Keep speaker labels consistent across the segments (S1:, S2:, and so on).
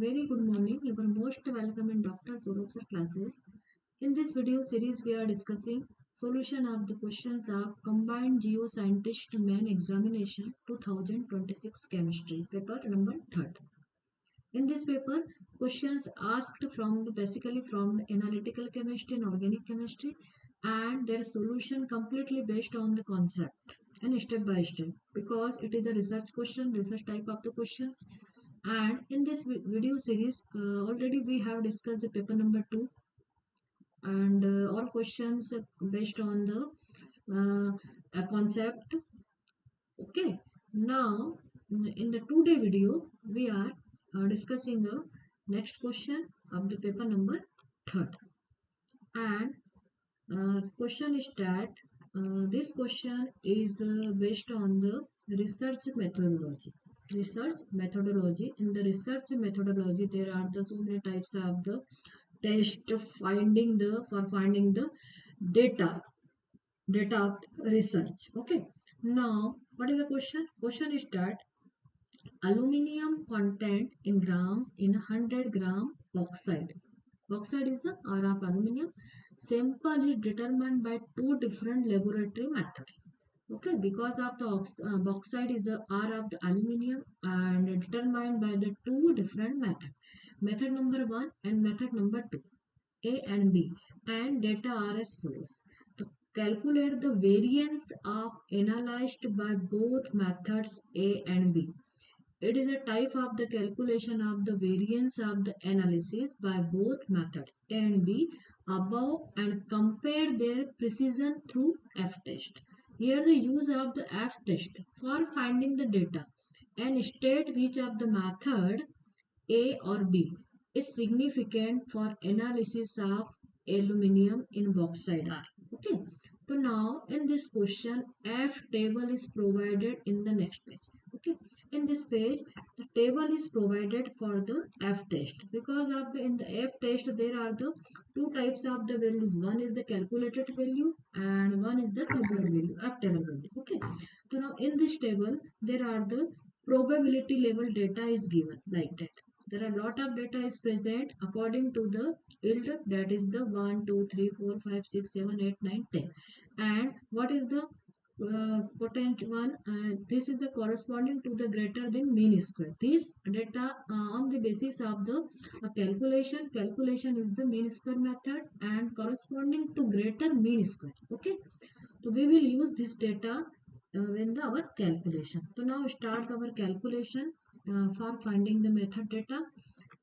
S1: Very good morning. You are most welcome in Dr. Sorob's classes. In this video series, we are discussing solution of the questions of Combined Geo-Scientist Main Examination 2026 Chemistry, paper number 3rd. In this paper, questions asked basically from analytical chemistry and organic chemistry, and their solution completely based on the concept and step by step, because it is a research question, research type of the questions. And in this video series, already we have discussed the paper number 2, and all questions based on the concept. Okay, now in the today video we are discussing the next question of the paper number 3rd. And question is that this question is based on the research methodology. In the research methodology, there are so many types of the test finding the data of research. Okay, now what is the question? Question is that aluminium content in grams in 100 gram bauxite. Bauxite is a R of aluminium. Sample is determined by two different laboratory methods. Okay, because of the bauxite is a R of the aluminium and determined by the two different methods. Method number 1 and method number 2, A and B, and data are as follows. To calculate the variance of analyzed by both methods A and B. It is a type of the calculation of the variance of the analysis by both methods A and B above, and compare their precision through F-test. Here the use of the F-test for finding the data and state which of the method A or B is significant for analysis of aluminium in bauxite are. Okay. So now in this question, F table is provided in the next page. Okay. In this page, the table is provided for the F test, because of in the F test there are the two types of the values. One is the calculated value and one is the tabular value, F table value. Okay. So now in this table there are the probability level data is given like that. There are a lot of data is present according to the yield, that is the 1, 2, 3, 4, 5, 6, 7, 8, 9, 10. And what is the potent one? This is the corresponding to the greater than mean square. This data on the basis of the calculation is the mean square method and corresponding to greater mean square. Okay, so we will use this data in our calculation. So now start our calculation for finding the method data.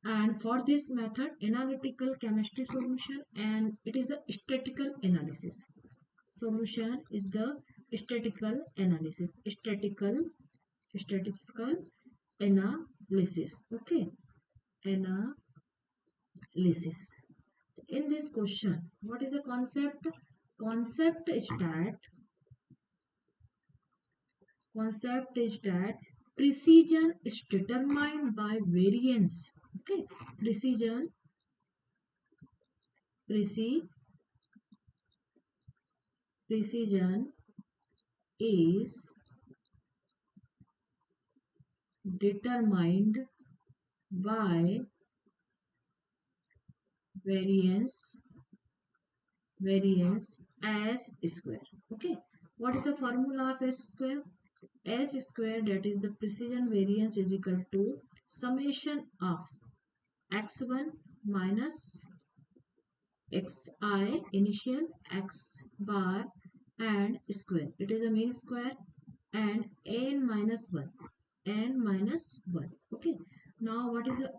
S1: And for this method, analytical chemistry solution, and it is a statistical analysis. Solution is the statistical analysis. Statistical analysis. Okay, analysis. In this question, what is the concept? Concept is that precision is determined by variance. Okay, precision is determined by variance as square. Okay, what is the formula of S square? S square, that is the precision variance, is equal to summation of x1 minus xi initial x bar and square. It is a mean square, and n minus 1. Okay, now what is the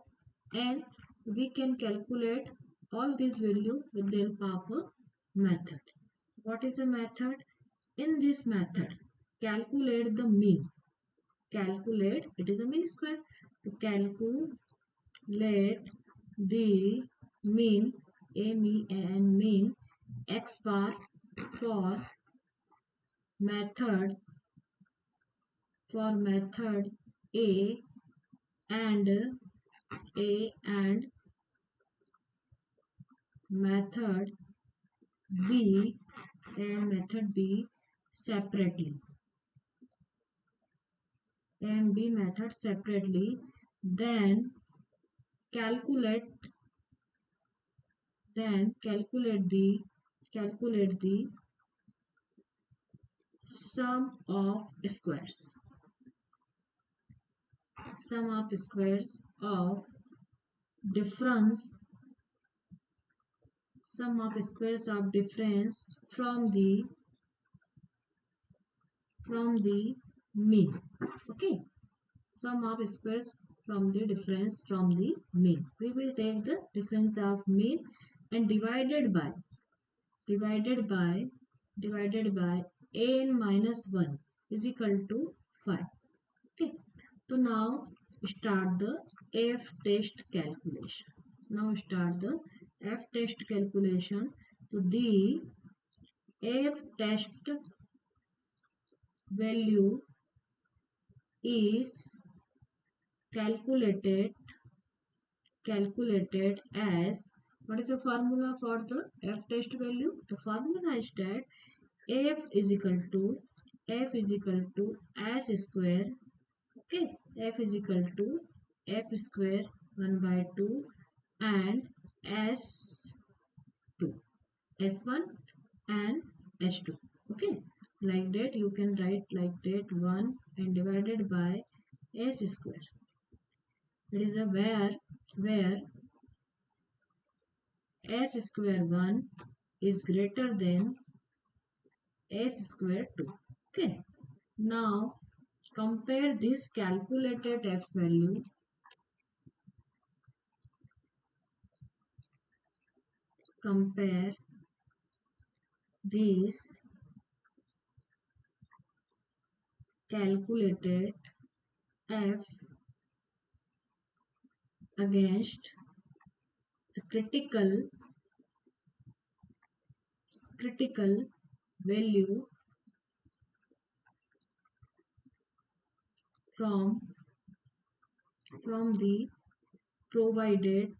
S1: n? We can calculate all these value with the help of a method. What is the method? In this method, calculate the mean. It is a mean square. To calculate the mean, mean x bar for method A and method B separately. Then calculate calculate the sum of squares of difference from the mean. Okay, sum of squares from the difference from the mean. We will take the difference of mean and divided by n minus 1 is equal to 5. Okay, so now start the f test calculation. So the f test value is calculated as, what is the formula for the f test value? The formula is that f is equal to s square. Okay, f is equal to f square 1 by 2 and s2, s1 and s2. Okay, like that you can write like that 1 and divided by s square. It is a where s square 1 is greater than s square 2. Okay, now compare this calculated f value compare this calculated f against a critical value from the provided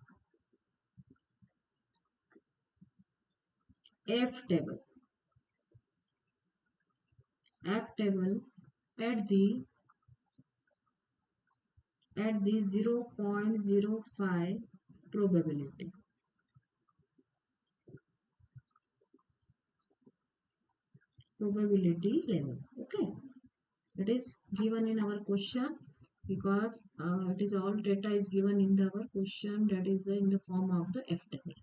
S1: f table at the 0.05 probability level. Okay, it is given in our question because it is all data is given in our question, that is in the form of the f table.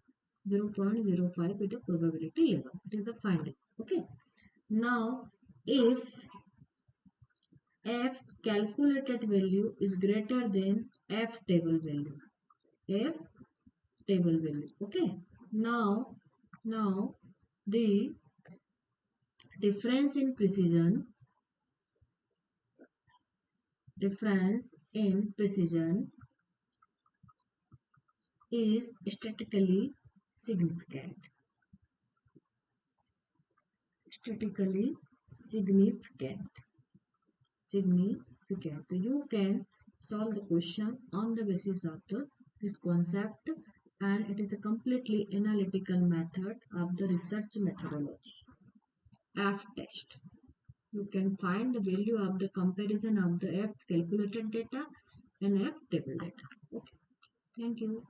S1: 0.05 with the probability level, it is the finding. Okay, now if f calculated value is greater than f table value, okay, now the difference in precision is statistically significant. You can solve the question on the basis of this concept, and it is a completely analytical method of the research methodology. F test. You can find the value of the comparison of the F calculated data and F table data. Okay. Thank you.